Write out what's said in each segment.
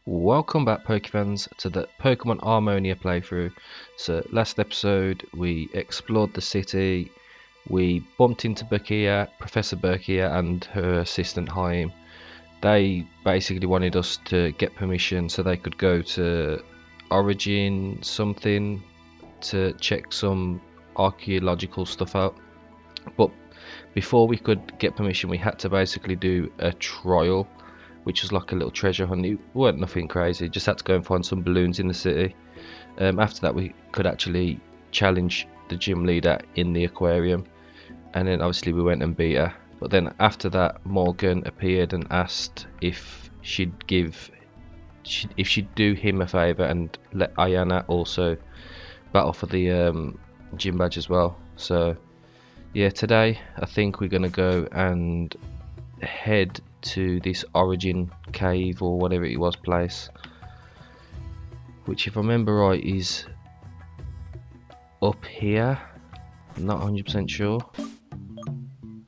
Welcome back, Pokefans, to the Pokemon Armonia playthrough. So, last episode we explored the city, we bumped into Professor Berkia and her assistant Haim. They basically wanted us to get permission so they could go to Origin something to check some archaeological stuff out. But before we could get permission, we had to basically do a trial, which was like a little treasure hunt. It weren't nothing crazy, just had to go and find some balloons in the city. After that we could actually challenge the gym leader in the aquarium, and then obviously we went and beat her. But then after that Morgan appeared and asked if she'd do him a favour and let Ayana also battle for the gym badge as well. So yeah, today I think we're gonna go and head to this Origin cave or whatever it was place, which if I remember right is up here. I'm not 100% sure.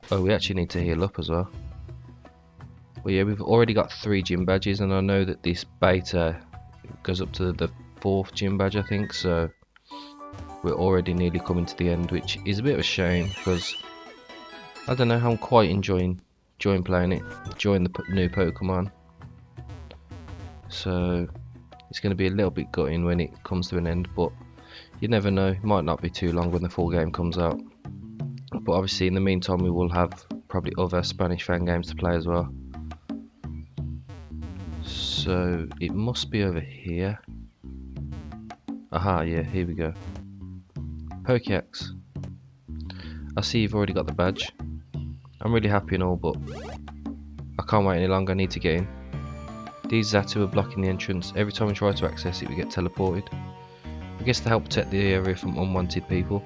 Oh, we actually need to heal up as well. But yeah, we've already got 3 gym badges, and I know that this beta goes up to the 4th gym badge I think, so we're already nearly coming to the end, which is a bit of a shame because I don't know, I'm quite enjoying playing it, enjoying the new Pokemon. So it's going to be a little bit gutting when it comes to an end, but you never know, it might not be too long when the full game comes out. But obviously in the meantime we will have probably other Spanish fan games to play as well. So it must be over here. Aha, yeah, here we go. Pokeax. I see you've already got the badge. I'm really happy and all, but I can't wait any longer, I need to get in. These Zatu are blocking the entrance. Every time we try to access it we get teleported. I guess to help protect the area from unwanted people.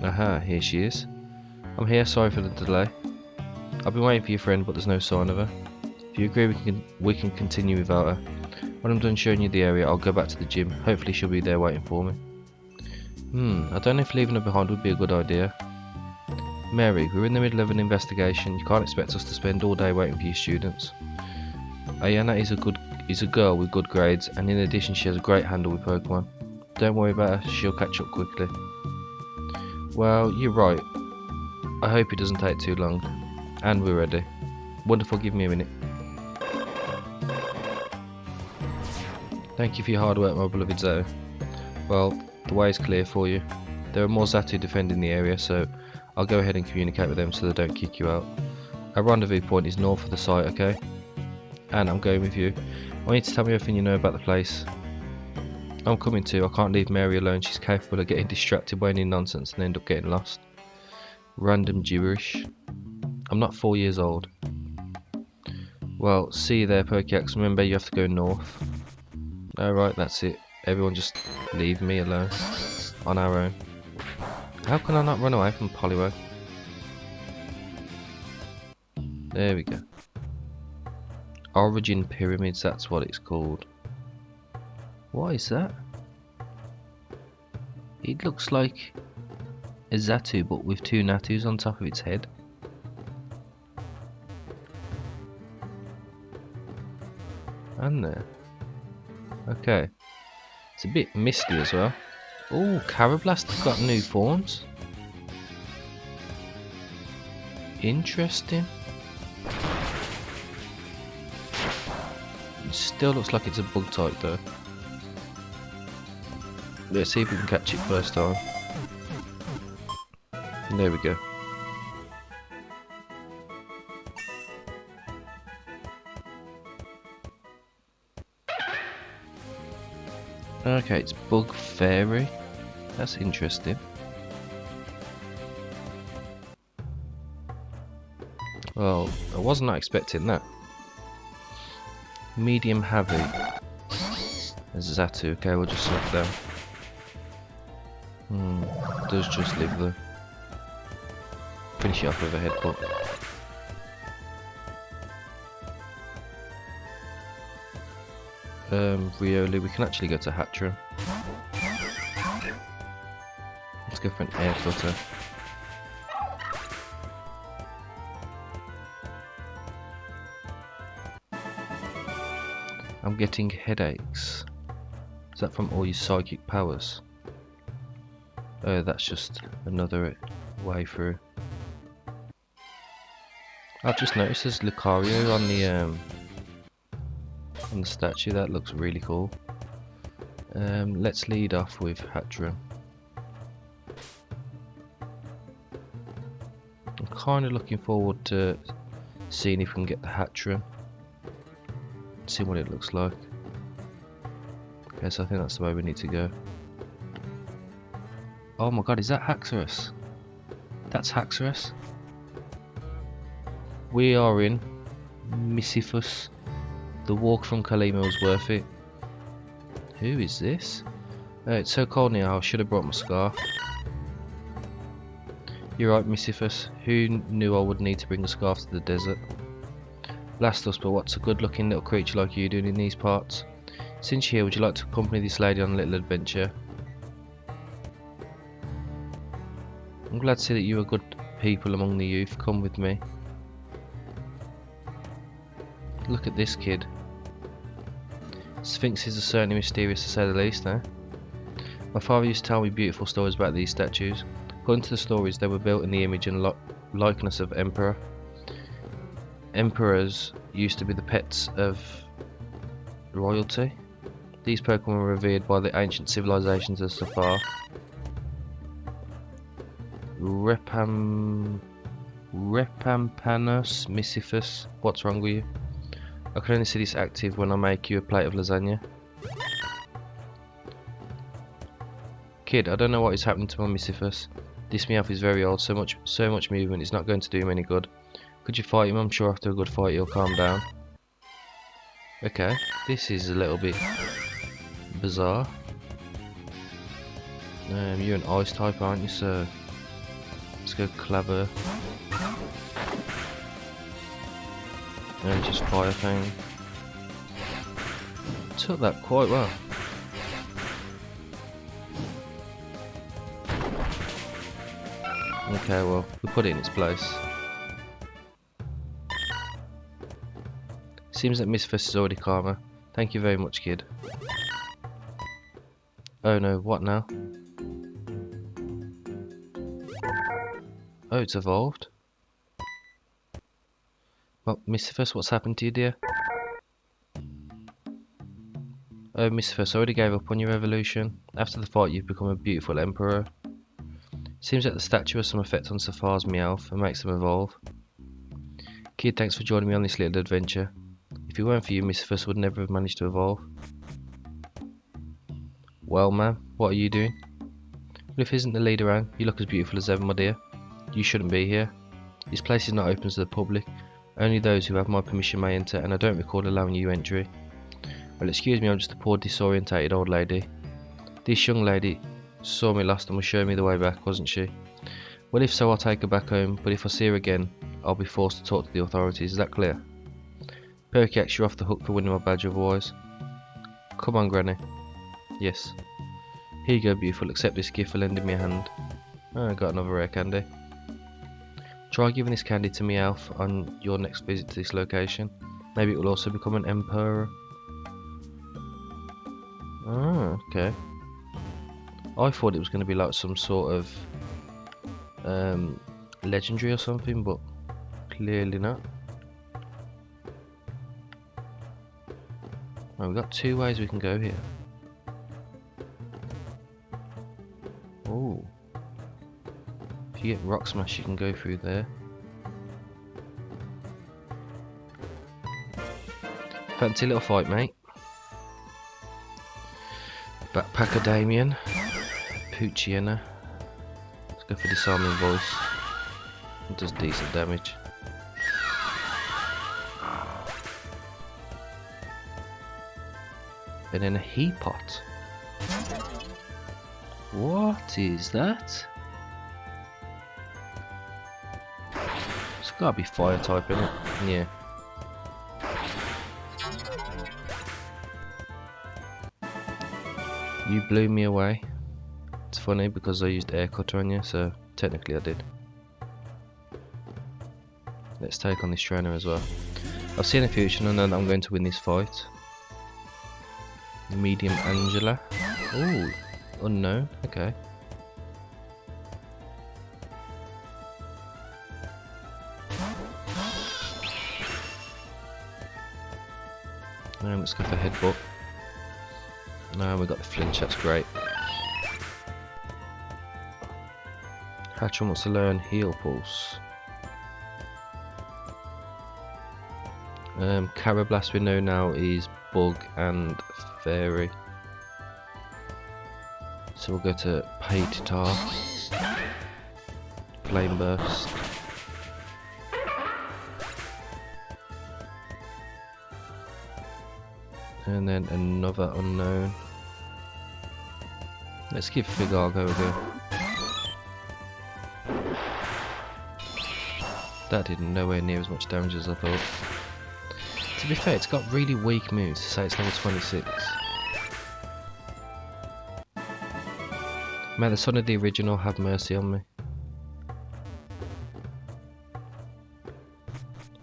Aha, here she is. I'm here, sorry for the delay. I've been waiting for your friend, but there's no sign of her. If you agree we can continue without her. When I'm done showing you the area I'll go back to the gym. Hopefully she'll be there waiting for me. I don't know if leaving her behind would be a good idea. Mary, we're in the middle of an investigation. You can't expect us to spend all day waiting for your students. Ayana is a girl with good grades, and in addition she has a great handle with Pokemon. Don't worry about her, she'll catch up quickly. Well, you're right. I hope it doesn't take too long. And we're ready. Wonderful, give me a minute. Thank you for your hard work, my beloved Zoe. Well, the way is clear for you. There are more Zatu defending the area, so I'll go ahead and communicate with them so they don't kick you out. Our rendezvous point is north of the site, okay? And I'm going with you. I want you to tell me everything you know about the place. I'm coming too. I can't leave Mary alone. She's capable of getting distracted by any nonsense and end up getting lost. Random gibberish. I'm not 4 years old. Well, see you there, Pokeax. Remember, you have to go north. Alright, that's it. Everyone just leave me alone. On our own. How can I not run away from Poliwag? There we go. Origin Pyramids, that's what it's called. What is that? It looks like a Zatu but with 2 Natus on top of its head. And there. Okay. It's a bit misty as well. Oh, Carablast has got new forms. Interesting. It still looks like it's a bug type though. Let's see if we can catch it first time. There we go. Okay, it's Bug Fairy. That's interesting. Well, I was not expecting that. Medium Heavy. There's Zatu. Okay, we'll just select them. Does just live though. Finish it off with a headbutt. Rioli, we can actually go to Hatcher. Let's go for an air flutter. I'm getting headaches. Is that from all your psychic powers? Oh, that's just another way through. I've just noticed there's Lucario on the statue. That looks really cool. Let's lead off with Hatchroom. I'm kind of looking forward to seeing if we can get the Hatchroom. See what it looks like. Okay, so I think that's the way we need to go. Oh my god, is that Haxorus? That's Haxorus. We are in Misifus. The walk from Kalima was worth it. Who is this? It's so cold now, I should have brought my scarf. You're right, Misifus. Who knew I would need to bring a scarf to the desert? Blast us, but what's a good looking little creature like you doing in these parts? Since you're here, would you like to accompany this lady on a little adventure? I'm glad to see that you are good people among the youth. Come with me. Look at this kid. Sphinxes are certainly mysterious to say the least, eh? My father used to tell me beautiful stories about these statues. According to the stories, they were built in the image and likeness of Emperor. Emperors used to be the pets of royalty. These Pokemon were revered by the ancient civilizations of Safar. Repampanus Misifus. What's wrong with you? I can only see this active when I make you a plate of lasagna. Kid, I don't know what is happening to my Misifus. This Meowth is very old, so much movement is not going to do him any good. Could you fight him? I'm sure after a good fight he'll calm down. Okay, this is a little bit bizarre. You're an ice type, aren't you, sir? Let's go Clever. And just Fire Fang. Took that quite well. Okay, well, we put it in its place. Seems that Misfest is already calmer. Thank you very much, kid. Oh no, what now? Oh, it's evolved. Well, Misfest, what's happened to you, dear? Oh, Misfest, I already gave up on your evolution. After the fight, you've become a beautiful emperor. Seems that the statue has some effect on Safar's Meowth and makes them evolve. Kid, thanks for joining me on this little adventure. If it weren't for you, Misfest would never have managed to evolve. Well, ma'am, what are you doing? Well, if isn't the lead around, you look as beautiful as ever, my dear. You shouldn't be here. This place is not open to the public. Only those who have my permission may enter, and I don't recall allowing you entry. Well, excuse me, I'm just a poor disorientated old lady. This young lady saw me last and was showing me the way back, wasn't she? Well, if so, I'll take her back home, but if I see her again, I'll be forced to talk to the authorities. Is that clear? Perkyax, you're off the hook for winning my badge otherwise. Come on, Granny. Yes. Here you go, beautiful. Accept this gift for lending me a hand. Oh, I got another rare candy. Try giving this candy to Meowth on your next visit to this location. Maybe it will also become an emperor. Oh, okay. I thought it was going to be like some sort of legendary or something, but clearly not. Well, we've got two ways we can go here. Oh. If you get Rock Smash, you can go through there. Fancy a little fight, mate. Backpacker Damien. Poochiana. Let's go for Disarming Voice. It does decent damage. And then a Heapot. What is that? It's gotta be fire type, innit? Yeah. You blew me away. It's funny because I used air cutter on you, so technically I did. Let's take on this trainer as well. I've seen a future and I know that I'm going to win this fight. Medium Angela. Ooh, unknown. Okay. Now let's go for headbutt. Now we got the flinch. That's great. Hatchel wants to learn heal pulse. Carablast we know now is bug and fairy. So we'll go to Patetar. Flame burst. And then another unknown. Let's give Figargo a go. That did nowhere near as much damage as I thought. To be fair, it's got really weak moves to say it's level 26. May the son of the original have mercy on me.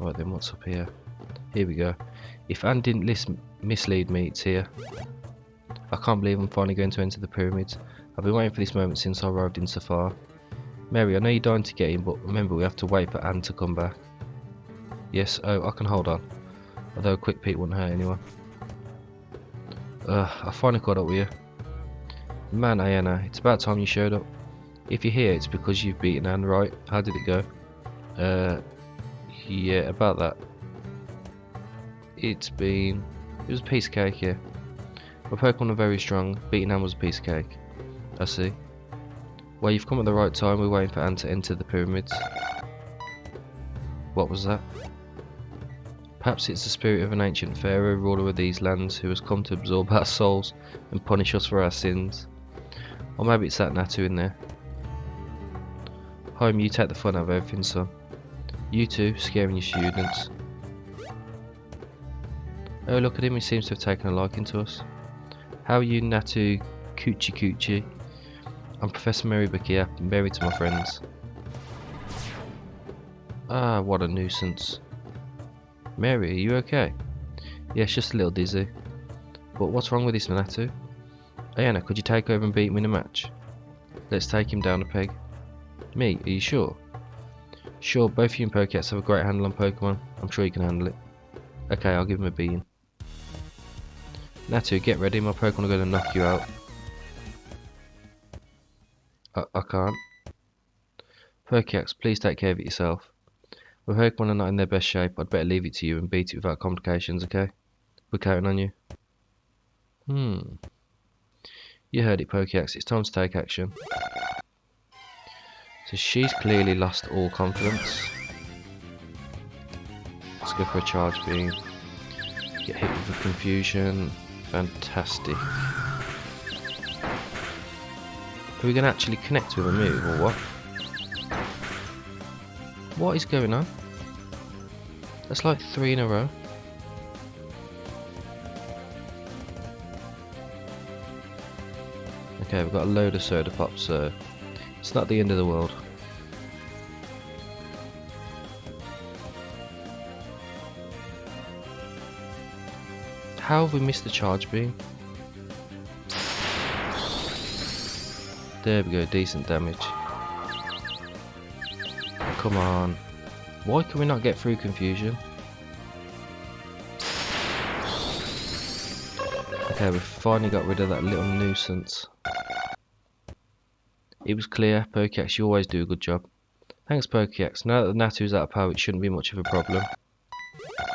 Right then, what's up here? Here we go. If Anne didn't mislead me, it's here. I can't believe I'm finally going to enter the pyramids. I've been waiting for this moment since I arrived in Safar. Mary, I know you're dying to get in, but remember we have to wait for Anne to come back. Yes, oh, I can hold on. Although a quick peek wouldn't hurt anyone. I finally caught up with you. Man, Ayana, it's about time you showed up. If you're here, it's because you've beaten Anne, right? How did it go? Yeah, about that. It was a piece of cake, yeah. My Pokemon are very strong. Beating Anne was a piece of cake. I see. Well, you've come at the right time. We're waiting for Anne to enter the pyramids. What was that? Perhaps it's the spirit of an ancient pharaoh, ruler of these lands, who has come to absorb our souls and punish us for our sins. Or maybe it's that Natu in there. Home, you take the fun out of everything, son. You two, scaring your students. Oh, look at him, he seems to have taken a liking to us. How are you, Natu Coochie Coochie? I'm Professor Mary Bickia, married to my friends. Ah, what a nuisance. Mary, are you okay? Yes, just a little dizzy. But what's wrong with this Natu? Ayana, could you take over and beat me in a match? Let's take him down a peg. Me, are you sure? Sure, both of you and Pokédex have a great handle on Pokemon. I'm sure you can handle it. Okay, I'll give him a beating. Natu, get ready, my Pokemon are going to knock you out. I can't. Pokédex, please take care of it yourself. If Pokemon are not in their best shape, I'd better leave it to you and beat it without complications, okay? We're counting on you. You heard it, Pokédex. It's time to take action. So she's clearly lost all confidence. Let's go for a charge beam. Get hit with a confusion. Fantastic. Are we going to actually connect with a move or what? What is going on? That's like 3 in a row. Okay, we've got a load of soda pops, so it's not the end of the world. How have we missed the charge beam? There we go, decent damage. Come on. Why can we not get through confusion? Okay, we've finally got rid of that little nuisance. It was clear. Pokédex, you always do a good job. Thanks, Pokédex. Now that the Natu's out of power, it shouldn't be much of a problem.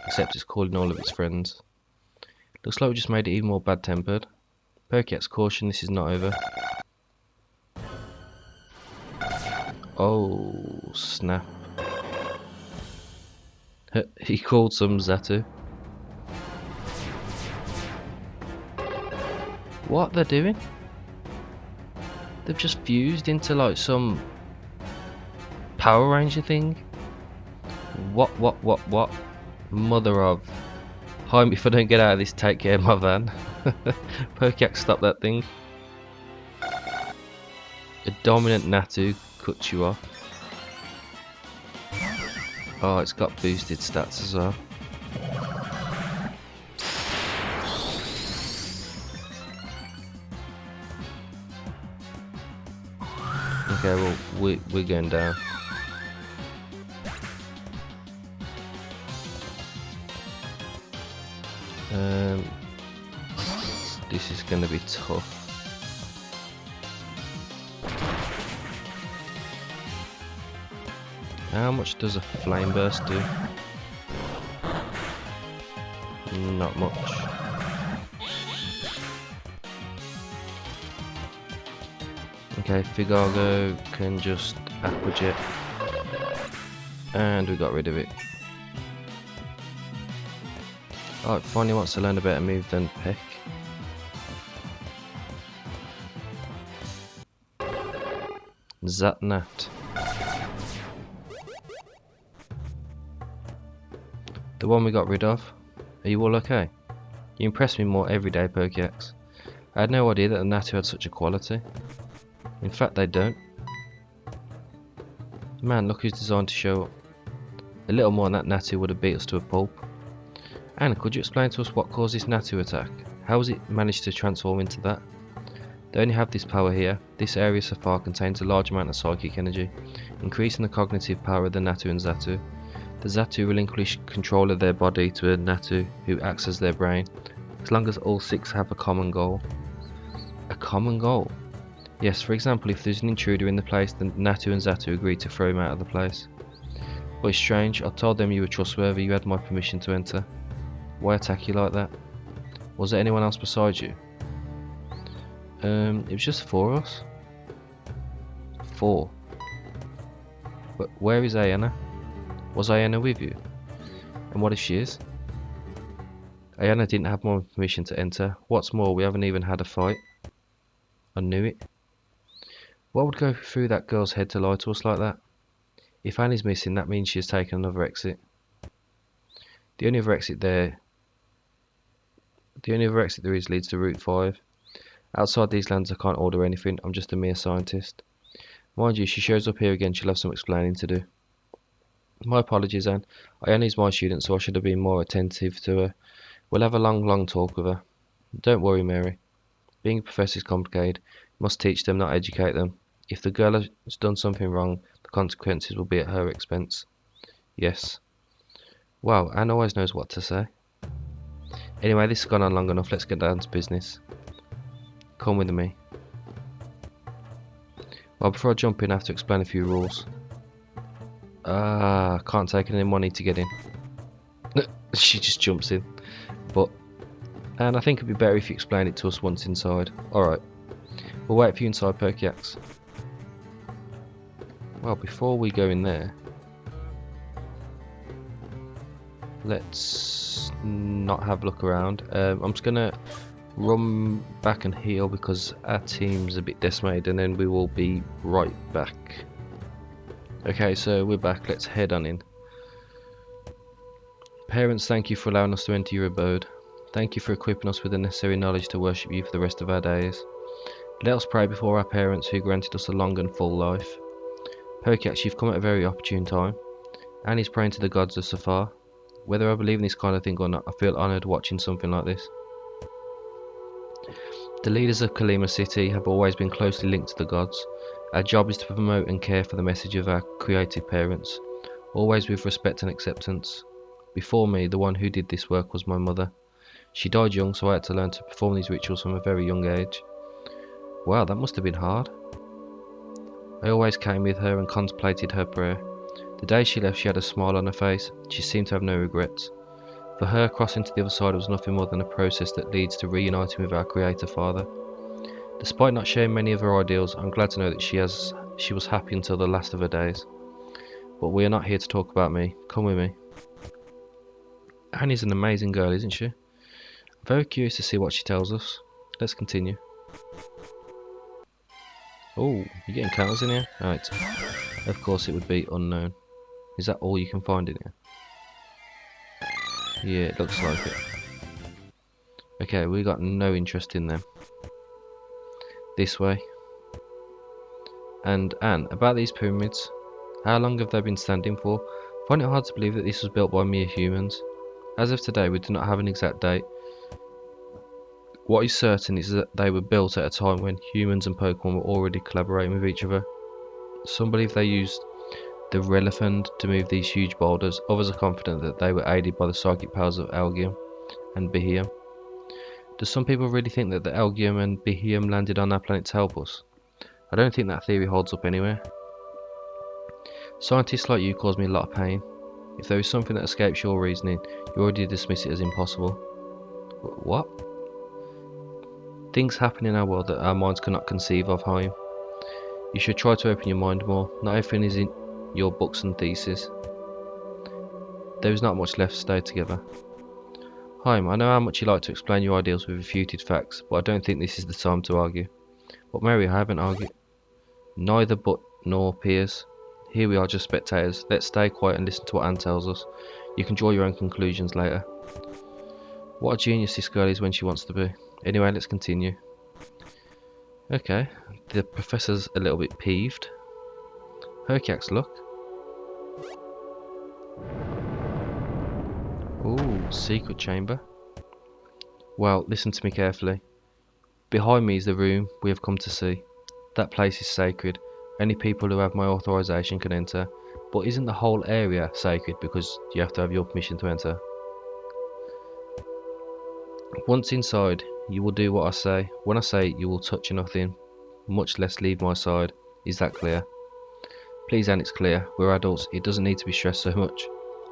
Except it's calling all of its friends. Looks like we just made it even more bad-tempered. Pokédex, caution, this is not over. Oh, snap. He called some Zatu. What they're doing? They've just fused into like some Power Ranger thing. What? Mother of. Hi, if I don't get out of this, take care of my van. Pokédex, stop that thing. A dominant Natu cuts you off. Oh, it's got boosted stats as well. Okay, well, we're going down. This is going to be tough. How much does a flame burst do? Not much. Okay, Figargo can just Aquajet. And we got rid of it. Oh, it finally wants to learn a better move than Peck. Zatnat. The one we got rid of. Are you all okay? You impress me more every day, Pokeax. I had no idea that the Natu had such a quality. In fact, they don't. Man, look who's designed to show up. A little more and that Natu would have beat us to a pulp. Anne, could you explain to us what caused this Natu attack? How has it managed to transform into that? They only have this power here. This area Safar contains a large amount of psychic energy, increasing the cognitive power of the Natu and Zatu. The Zatu relinquish control of their body to a Natu, who acts as their brain, as long as all six have a common goal. A common goal? Yes, for example, if there's an intruder in the place, then Natu and Zatu agree to throw him out of the place. But it's strange, I told them you were trustworthy, you had my permission to enter. Why attack you like that? Was there anyone else besides you? It was just 4 of us. 4. But where is Ayana? Was Ayana with you? And what if she is? Ayana didn't have my permission to enter. What's more, we haven't even had a fight. I knew it. What would go through that girl's head to lie to us like that? If Annie's missing, that means she has taken another exit. The only other exit there is leads to Route 5. Outside these lands I can't order anything, I'm just a mere scientist. Mind you, she shows up here again, she'll have some explaining to do. My apologies, Anne. Ayana's my student, so I should have been more attentive to her. We'll have a long talk with her. Don't worry, Mary. Being a professor is complicated. You must teach them, not educate them. If the girl has done something wrong, the consequences will be at her expense. Yes. Wow, Anne always knows what to say. Anyway, this has gone on long enough, let's get down to business. Come with me. Well, before I jump in, I have to explain a few rules. Can't take any money to get in. She just jumps in. And I think it'd be better if you explain it to us once inside. Alright. We'll wait for you inside, Pokeax. Well, before we go in there, let's not have a look around. I'm just gonna run back and heal because our team's a bit decimated, and then we will be right back. Okay, so we're back, let's head on in. Parents, thank you for allowing us to enter your abode. Thank you for equipping us with the necessary knowledge to worship you for the rest of our days. Let us pray before our parents who granted us a long and full life. Pokeax, you've come at a very opportune time. Annie's praying to the gods of Safar. Whether I believe in this kind of thing or not, I feel honoured watching something like this. The leaders of Kalima City have always been closely linked to the gods. Our job is to promote and care for the message of our creative parents, always with respect and acceptance. Before me, the one who did this work was my mother. She died young, so I had to learn to perform these rituals from a very young age. Wow, that must have been hard. I always came with her and contemplated her prayer. The day she left, she had a smile on her face. She seemed to have no regrets. For her, crossing to the other side was nothing more than a process that leads to reuniting with our Creator Father. Despite not sharing many of her ideals, I'm glad to know that she was happy until the last of her days. But we are not here to talk about me. Come with me. Annie's an amazing girl, isn't she? I'm very curious to see what she tells us. Let's continue. Oh, you're getting cows in here? Right. Of course it would be unknown. Is that all you can find in here? Yeah, it looks like it. Okay, we got no interest in them. This way. And Anne, about these pyramids, how long have they been standing for? I find it hard to believe that this was built by mere humans. As of today, we do not have an exact date. What is certain is that they were built at a time when humans and Pokemon were already collaborating with each other. Some believe they used the Relefund to move these huge boulders. Others are confident that they were aided by the psychic powers of Elgium and Behium. Do some people really think that the Elgium and Behium landed on our planet to help us? I don't think that theory holds up anywhere. Scientists like you cause me a lot of pain. If there is something that escapes your reasoning, you already dismiss it as impossible. What? Things happen in our world that our minds cannot conceive of, Haim. You should try to open your mind more. Not everything is in your books and theses. There is not much left to stay together. Haim, I know how much you like to explain your ideals with refuted facts, but I don't think this is the time to argue. But Mary, I haven't argued. Neither but nor peers. Here we are just spectators. Let's stay quiet and listen to what Anne tells us. You can draw your own conclusions later. What a genius this girl is when she wants to be. Anyway, let's continue. Okay, the professor's a little bit peeved. Herkiax, look. Ooh, secret chamber. Well, listen to me carefully. Behind me is the room we have come to see. That place is sacred. Only people who have my authorization can enter. But isn't the whole area sacred because you have to have your permission to enter? Once inside, you will do what I say. When I say you will touch nothing, much less leave my side. Is that clear? Please, Anne, it's clear. We're adults. It doesn't need to be stressed so much.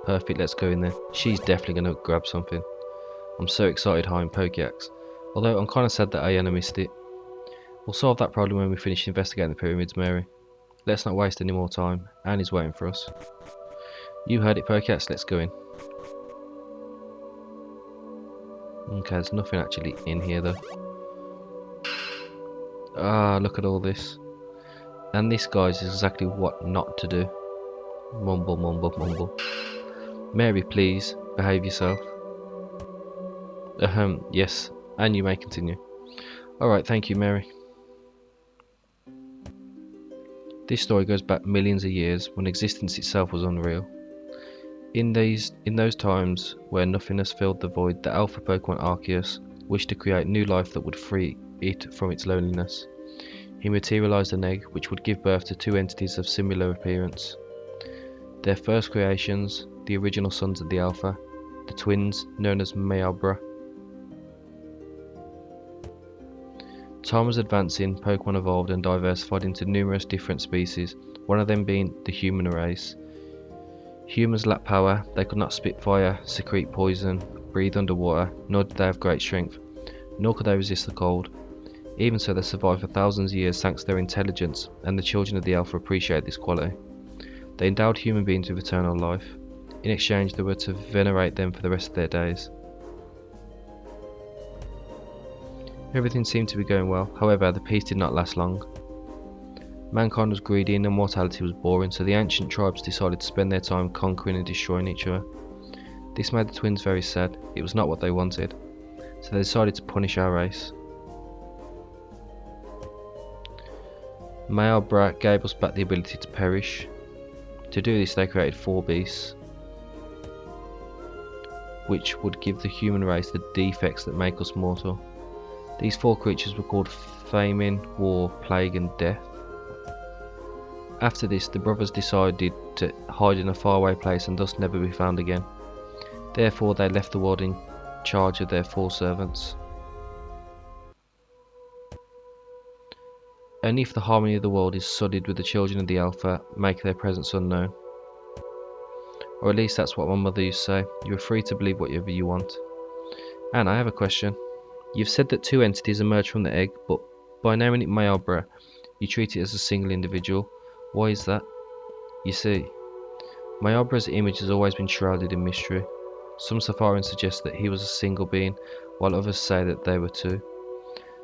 Perfect, let's go in there. She's definitely going to grab something. I'm so excited, Haim, Pokeax. Although I'm kind of sad that Ayana missed it. We'll solve that problem when we finish investigating the pyramids, Mary. Let's not waste any more time. Anne is waiting for us. You heard it, Pokeax. Let's go in. Okay, there's nothing actually in here though. Ah, look at all this. And this, guys, is exactly what not to do. Mumble, mumble, mumble. Mary, please, behave yourself. Yes, and you may continue. Alright, thank you, Mary. This story goes back millions of years when existence itself was unreal. In those times where nothingness filled the void, the alpha Pokemon Arceus wished to create new life that would free it from its loneliness. He materialized an egg which would give birth to two entities of similar appearance. Their first creations, the original sons of the Alpha, the twins known as Mayabra. Time was advancing, Pokemon evolved and diversified into numerous different species, one of them being the human race. Humans lacked power, they could not spit fire, secrete poison, breathe underwater, nor did they have great strength, nor could they resist the cold. Even so, they survived for thousands of years thanks to their intelligence, and the children of the Alpha appreciated this quality. They endowed human beings with eternal life. In exchange, they were to venerate them for the rest of their days. Everything seemed to be going well, however, the peace did not last long. Mankind was greedy and immortality was boring, so the ancient tribes decided to spend their time conquering and destroying each other. This made the twins very sad. It was not what they wanted, so they decided to punish our race. Mayabra gave us back the ability to perish. To do this, they created 4 beasts, which would give the human race the defects that make us mortal. These 4 creatures were called Famine, War, Plague and Death. After this, the brothers decided to hide in a faraway place and thus never be found again. Therefore, they left the world in charge of their 4 servants. Only if the harmony of the world is sullied with the children of the Alpha, make their presence unknown. Or at least that's what my mother used to say. You are free to believe whatever you want. And I have a question. You've said that 2 entities emerged from the egg, but by naming it Mayabra, you treat it as a single individual. Why is that? You see, Mayabra's image has always been shrouded in mystery. Some Safarians suggest that he was a single being, while others say that they were 2.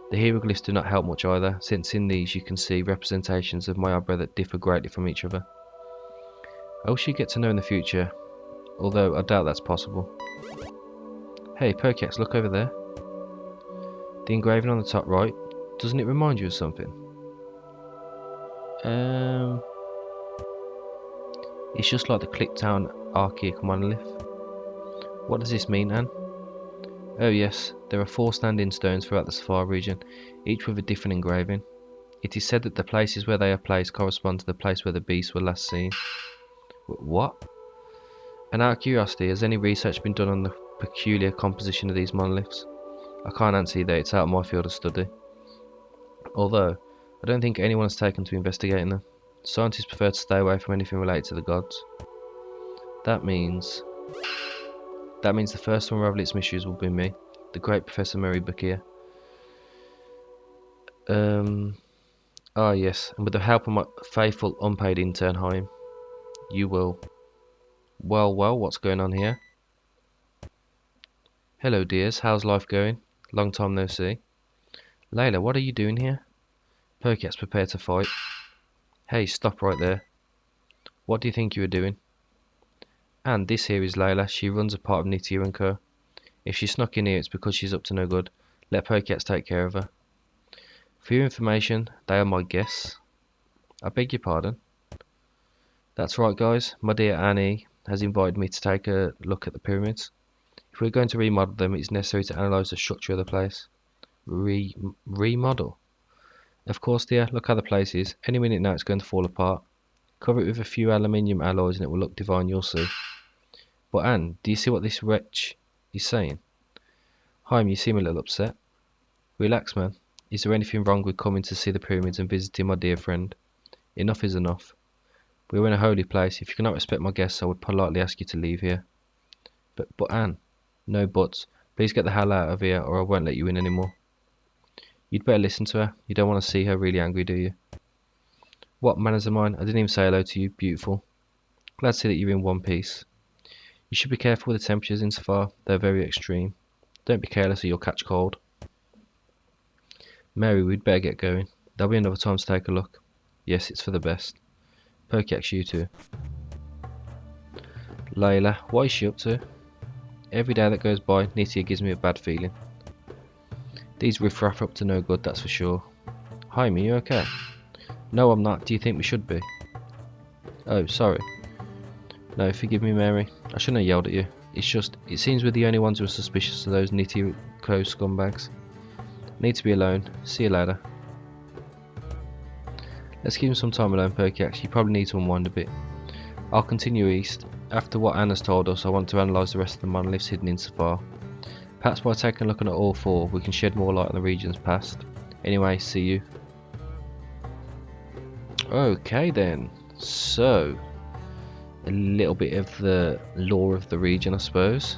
The hieroglyphs do not help much either, since in these you can see representations of Mayabra that differ greatly from each other. I wish you'd get to know in the future, although I doubt that's possible. Hey Pokeax, look over there. The engraving on the top right, doesn't it remind you of something? It's just like the Clicktown archaic monolith. What does this mean, Anne? Oh yes, there are 4 standing stones throughout the Safar region, each with a different engraving. It is said that the places where they are placed correspond to the place where the beasts were last seen. What? And out of curiosity, has any research been done on the peculiar composition of these monoliths? I can't answer you there, it's out of my field of study. Although, I don't think anyone has taken to investigating them. Scientists prefer to stay away from anything related to the gods. That means the first to unravel its mysteries will be me, the great Professor Mary Bakir. Ah yes, and with the help of my faithful unpaid intern Haim, you will. Well, what's going on here? Hello dears, how's life going? Long time no see. Layla, what are you doing here? Perket's prepared to fight. Hey, stop right there. What do you think you were doing? And this here is Layla, she runs a part of Nitia & Co. If she snuck in here, it's because she's up to no good. Let Perkets take care of her. For your information, they are my guests. I beg your pardon? That's right guys, my dear Annie has invited me to take a look at the pyramids. If we're going to remodel them, it's necessary to analyse the structure of the place. Remodel? Of course dear, look how the place is. Any minute now it's going to fall apart. Cover it with a few aluminium alloys and it will look divine, you'll see. But Anne, do you see what this wretch is saying? Haim, you seem a little upset. Relax man. Is there anything wrong with coming to see the pyramids and visiting my dear friend? Enough is enough. We are in a holy place. If you cannot respect my guests, I would politely ask you to leave here. But Anne. No buts. Please get the hell out of here or I won't let you in anymore. You'd better listen to her. You don't want to see her really angry, do you? What manners are mine? I didn't even say hello to you, beautiful. Glad to see that you're in one piece. You should be careful with the temperatures in Safar. They're very extreme. Don't be careless or you'll catch cold. Mary, we'd better get going. There'll be another time to take a look. Yes, it's for the best. Pokex, you too. Layla, what is she up to? Every day that goes by, Nitia gives me a bad feeling. These riffraff are up to no good, that's for sure. Hi, are you okay? No, I'm not. Do you think we should be? Oh, sorry. No, forgive me, Mary. I shouldn't have yelled at you. It's just, it seems we're the only ones who are suspicious of those Nitia Co scumbags. Need to be alone. See you later. Let's give him some time alone, Perkyax. You probably need to unwind a bit. I'll continue east. After what Anna's told us, I want to analyse the rest of the monoliths hidden in Safar. Perhaps by taking a look at all four, we can shed more light on the region's past. Anyway, see you. Okay then. So, a little bit of the lore of the region, I suppose.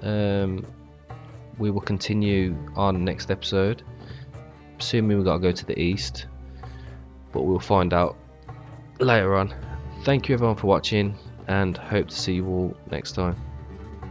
We will continue on next episode. Assuming we've got to go to the east. But we'll find out later on. Thank you everyone for watching and hope to see you all next time.